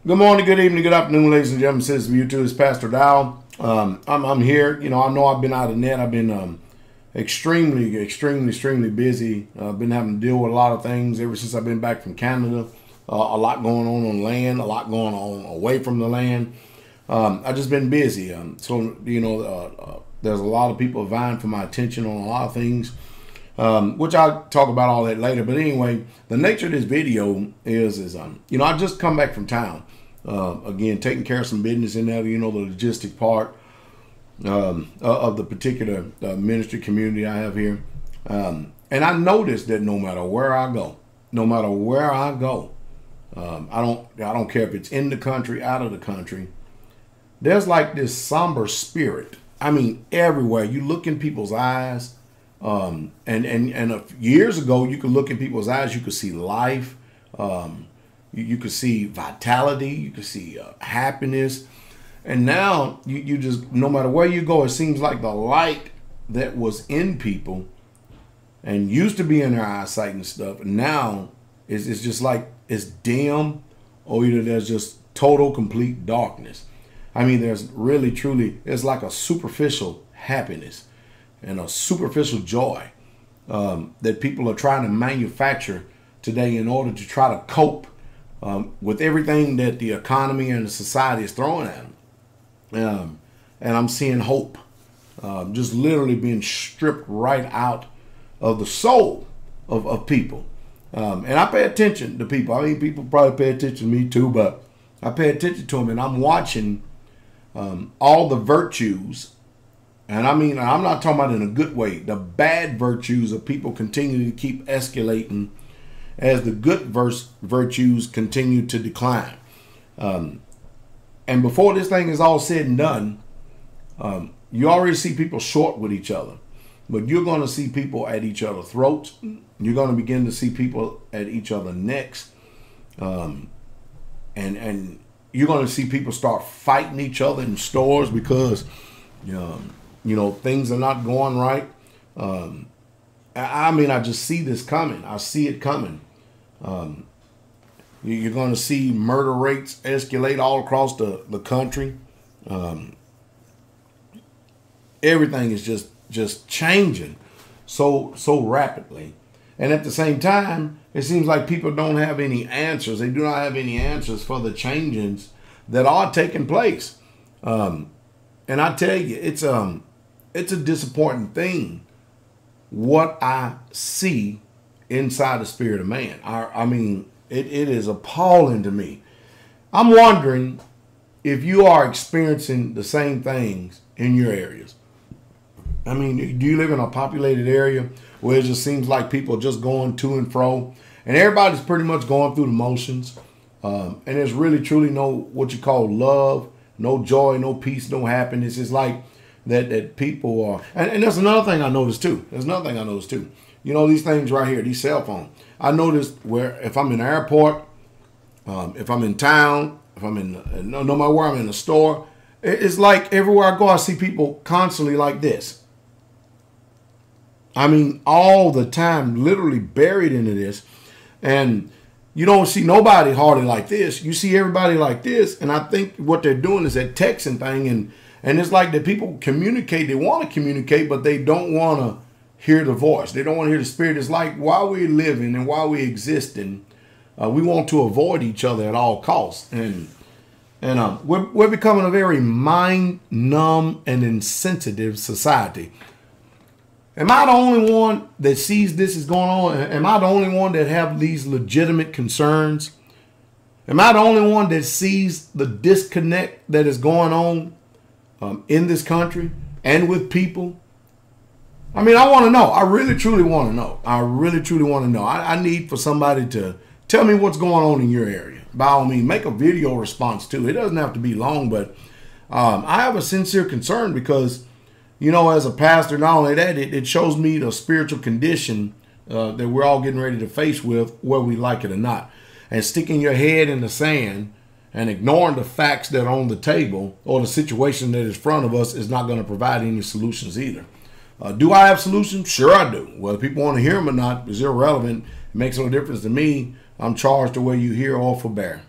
Good morning, good evening, good afternoon, ladies and gentlemen. Citizens of YouTube, it's Pastor Dow. I'm here. I know I've been out of net. I've been extremely busy. I've been having to deal with a lot of things ever since I've been back from Canada. A lot going on land, a lot going on away from the land. I've just been busy. There's a lot of people vying for my attention on a lot of things, which I'll talk about all that later. But anyway, the nature of this video is I just come back from town. Again, taking care of some business in there, the logistic part of the particular ministry community I have here. And I noticed that no matter where I go, I don't care if it's in the country, out of the country, there's like this somber spirit. I mean, everywhere. You look in people's eyes, and years ago, you could look in people's eyes, you could see life. You could see vitality, you could see happiness. And now you just, no matter where you go, it seems like the light that was in people and used to be in their eyesight and stuff, now it's just like it's dim, or either there's just total, complete darkness. I mean, there's really, truly, it's like a superficial happiness and a superficial joy that people are trying to manufacture today in order to try to cope with everything that the economy and the society is throwing at them. And I'm seeing hope just literally being stripped right out of the soul of people. And I pay attention to people. I mean, people probably pay attention to me too, but I pay attention to them, and I'm watching all the virtues. And I mean, I'm not talking about in a good way. The bad virtues of people continue to keep escalating as the good virtues continue to decline. And before this thing is all said and done, you already see people short with each other. But you're going to see people at each other's throats. You're going to begin to see people at each other's necks. And you're going to see people start fighting each other in stores because, things are not going right. I mean, I just see this coming. I see it coming. You're going to see murder rates escalate all across the country. Everything is just changing so rapidly. And at the same time, it seems like people don't have any answers. They do not have any answers for the changes that are taking place. And I tell you, it's a disappointing thing what I see inside the spirit of man. I mean, it is appalling to me. I'm wondering if you are experiencing the same things in your areas. I mean, do you live in a populated area where it just seems like people are just going to and fro, and everybody's pretty much going through the motions, and there's really truly no what you call love, no joy, no peace, no happiness. It's like that people are, and there's another thing I noticed too. These things right here, these cell phones. I noticed where if I'm in the airport, if I'm in town, if I'm in, no matter where I'm in the store, it's like everywhere I go, I see people constantly like this. I mean, all the time, literally buried into this. And you don't see nobody hardly like this. You see everybody like this. And I think what they're doing is that texting thing. And it's like that people communicate. They want to communicate, but they don't want to hear the voice. They don't want to hear the spirit. It's like while we're living and while we're existing, we want to avoid each other at all costs. And we're becoming a very mind-numb and insensitive society. Am I the only one that sees this is going on? Am I the only one that have these legitimate concerns? Am I the only one that sees the disconnect that is going on in this country and with people? I mean, I want to know. I really, truly want to know. I need for somebody to tell me what's going on in your area. By all means, make a video response too. It doesn't have to be long, but I have a sincere concern because, as a pastor, not only that, it shows me the spiritual condition that we're all getting ready to face with, whether we like it or not. And sticking your head in the sand and ignoring the facts that are on the table or the situation that is in front of us is not going to provide any solutions either. Do I have solutions? Sure I do. Whether people want to hear them or not is irrelevant. It makes no difference to me. I'm charged the way you hear or forbear.